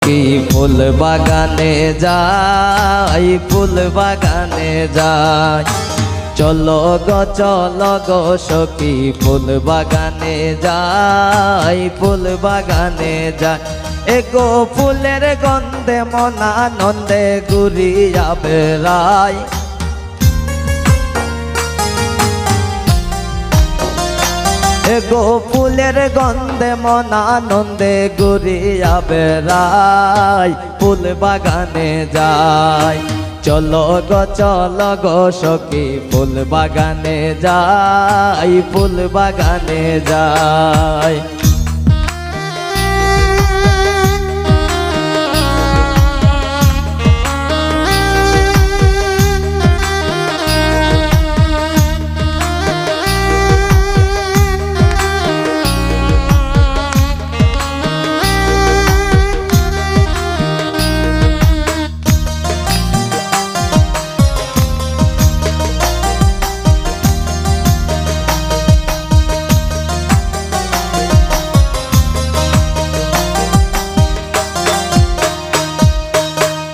সখী ফুল বাগানে যাই, ফুল বাগানে যাই। চলো গো সখী ফুল বাগানে যাই, ফুল বাগানে যাই। এগো ফুলের গন্ধে মন আনন্দে ঘুরিয়া বেড়াই। এগো ফুলের গন্ধে মন আনন্দে ঘুরিয়া বেড়াই, ফুল বাগানে যাই। চলো গো সখী ফুল বাগানে যাই, ফুল বাগানে যাই।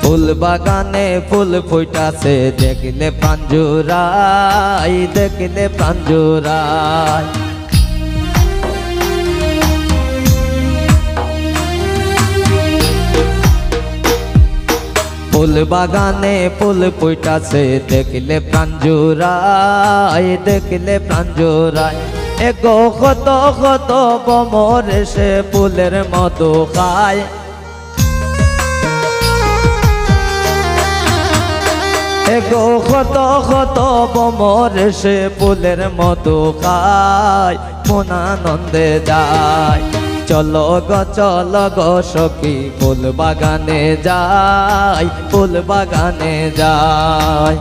ফুল বাগানে ফুল ফুটাছে দেখলে প্রাণ জুড়াই, দেখলে প্রাণ জুড়াই। ফুল বাগানে ফুল ফুটাছে দেখলে প্রাণ জুড়াই, দেখলে প্রাণ জুড়াই। এগো কত কত ভ্রমর এসে ফুলের মধু খায়। এগো কত কত ভ্রমর এসে ফুলের মধু খায়, মন আনন্দে যায়। চলো গো সখী ফুল বাগানে যাই, ফুল বাগানে যাই।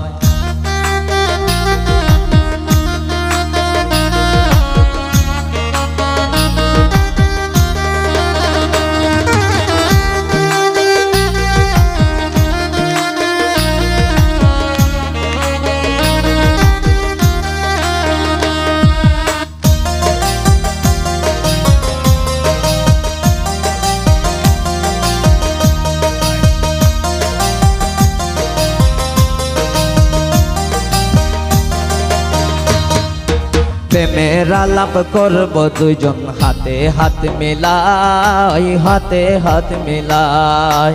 প্রেমের আলাপ করব দুইজন হাতে হাত মিলাই, হাতে হাত মিলাই।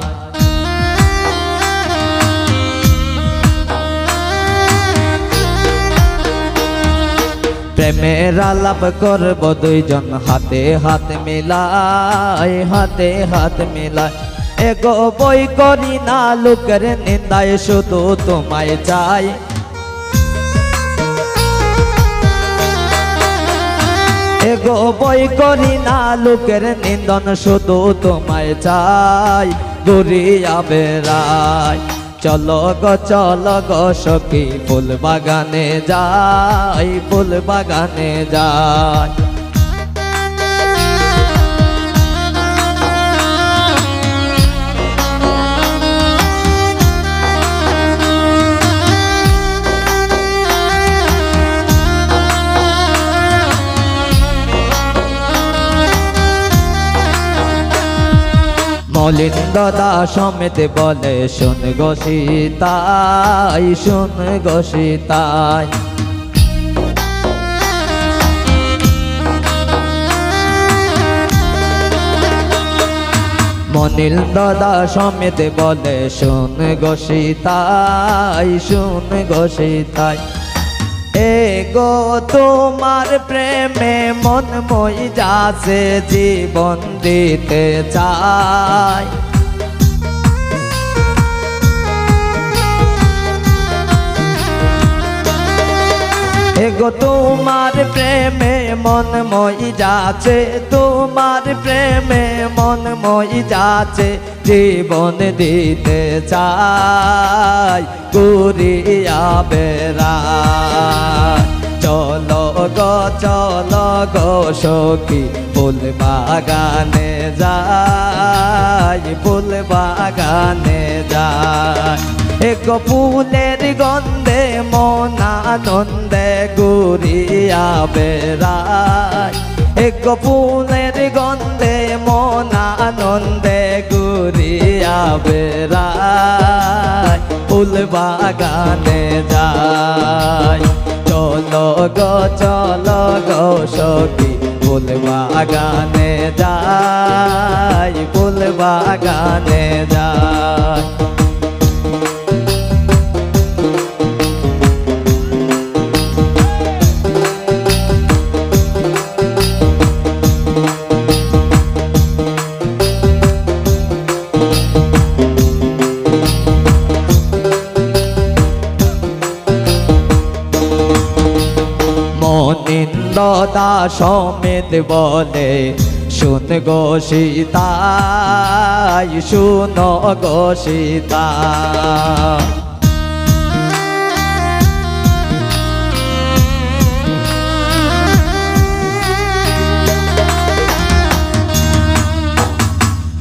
প্রেমের আলাপ করব দুইজন হাতে হাত মিলাই, হাতে হাত মিলাই। এগো বই করি না লোকের নিন্দায় শুধু তোমায় চাই। এগো বই করি না লোকের নিন্দন শুধু তোমায় চাই, ঘুরিয়া বেড়াই। চলো গো সখী ফুল বাগানে যাই, ফুল বাগানে যাই। মলিন দাদা সমেত বলে শোন গো সীতাই, শোন গো সীতাই। মনিল দাদা সমেত বলে শোন গো সীতাই, শোন গো সীতাই। এগো তোমার প্রেমে মন মই যাচ্ছে জীবন দিতে চাই। এগো তোমার প্রেমে মন মই যাচ্ছে, তোমার প্রেমে মন মই যাচ্ছে জীবন দিতে চাই, ঘুরিয়া বেড়াই। চলো গো সখী ফুল বাগানে যাই, ফুল বাগানে যাই। এগো ফুলের গন্ধে মন আনন্দে ঘুরিয়া বেড়াই। এগো ফুলের গন্ধে মন আনন্দে ঘুরিয়া ঘুরিয়া বেড়াই ফুল বাগানে যাই চলো গো সখী ফুল বাগানে যাই ফুল বাগানে যাই মনিন্দ দাস সমেত বলে শুন গো সীতাই শুন গো সীতা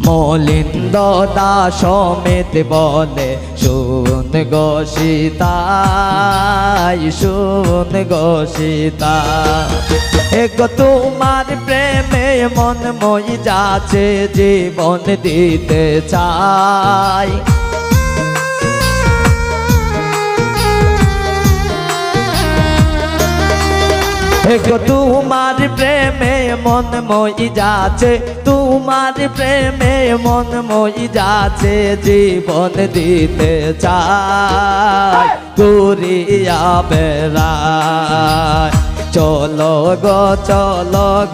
মলিন্দ দাস সমেত বলে শুন গো সীতাই শুন গো সীতা এগো তোমার প্রেমে মন মই যাচ্ছে জীবন দিতে চাই এগো তোমার প্রেমে মন মই যাচ্ছে তোমার প্রেমে মন মই যাচ্ছে জীবন দিতে চাই ঘুরিয়া বেড়াই চলো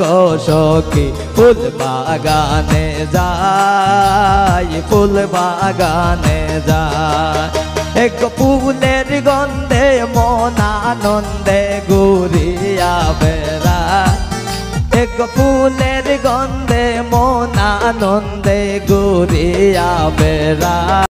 গো সখী ফুল বাগানে যাই ফুল বাগানে যাই এক ফুলের গন্ধে মন আনন্দে ঘুরিয়া বেড়াই এক ফুলের গন্ধে মন আনন্দে ঘুরিয়া বেড়াই।